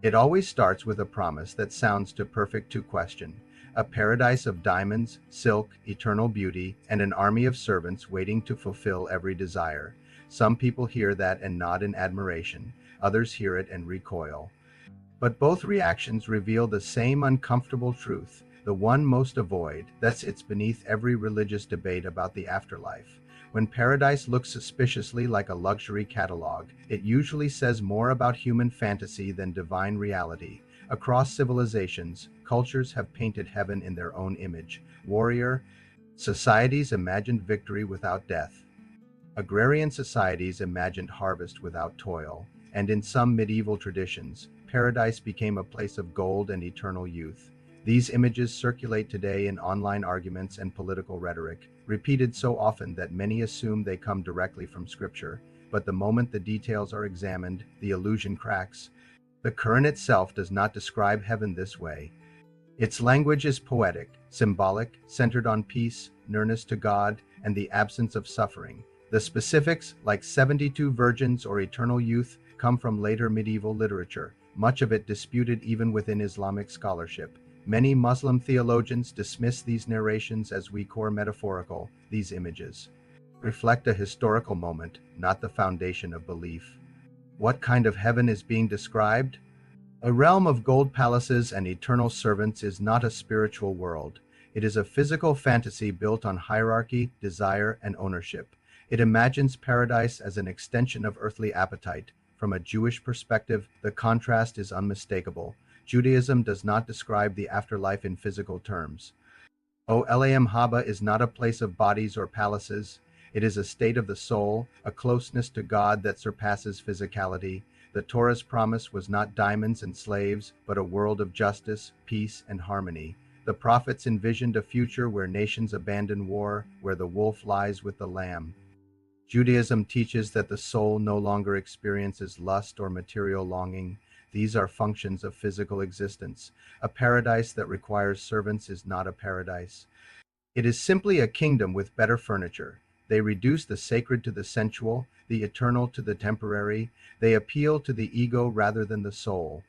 It always starts with a promise that sounds too perfect to question. A paradise of diamonds, silk, eternal beauty, and an army of servants waiting to fulfill every desire. Some people hear that and nod in admiration, others hear it and recoil. But both reactions reveal the same uncomfortable truth, the one most avoided, that it's beneath every religious debate about the afterlife. When paradise looks suspiciously like a luxury catalog, it usually says more about human fantasy than divine reality. Across civilizations, cultures have painted heaven in their own image. Warrior societies imagined victory without death. Agrarian societies imagined harvest without toil. And in some medieval traditions, paradise became a place of gold and eternal youth. These images circulate today in online arguments and political rhetoric, repeated so often that many assume they come directly from Scripture. But the moment the details are examined, the illusion cracks. The Quran itself does not describe heaven this way. Its language is poetic, symbolic, centered on peace, nearness to God, and the absence of suffering. The specifics, like 72 virgins or eternal youth, come from later medieval literature, much of it disputed even within Islamic scholarship. Many Muslim theologians dismiss these narrations as weak or metaphorical. These images reflect a historical moment, not the foundation of belief. What kind of heaven is being described? A realm of gold palaces and eternal servants is not a spiritual world. It is a physical fantasy built on hierarchy, desire, and ownership. It imagines paradise as an extension of earthly appetite. From a Jewish perspective, the contrast is unmistakable. Judaism does not describe the afterlife in physical terms. 𝗀𝗪𝙗 is not a place of bodies or palaces. It is a state of the soul, a closeness to God that surpasses physicality. The Torah's promise was not diamonds and slaves, but a world of justice, peace, and harmony. The prophets envisioned a future where nations abandon war, where the wolf lies with the lamb. Judaism teaches that the soul no longer experiences lust or material longing. These are functions of physical existence. A paradise that requires servants is not a paradise. It is simply a kingdom with better furniture. They reduce the sacred to the sensual, the eternal to the temporary. They appeal to the ego rather than the soul.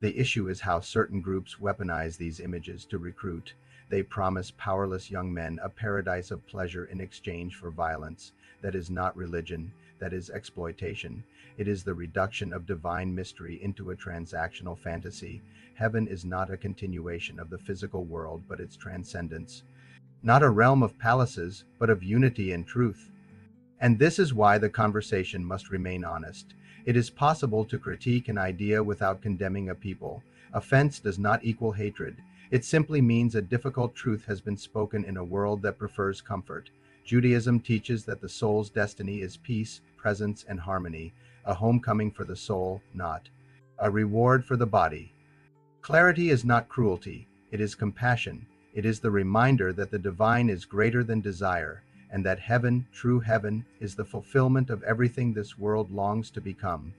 The issue is how certain groups weaponize these images to recruit. They promise powerless young men a paradise of pleasure in exchange for violence. That is not religion, that is exploitation. It is the reduction of divine mystery into a transactional fantasy. Heaven is not a continuation of the physical world, but its transcendence. Not a realm of palaces, but of unity and truth. And this is why the conversation must remain honest. It is possible to critique an idea without condemning a people. Offense does not equal hatred. It simply means a difficult truth has been spoken in a world that prefers comfort. Judaism teaches that the soul's destiny is peace, presence, and harmony, a homecoming for the soul, not a reward for the body. Clarity is not cruelty, it is compassion. It is the reminder that the divine is greater than desire, and that heaven, true heaven, is the fulfillment of everything this world longs to become.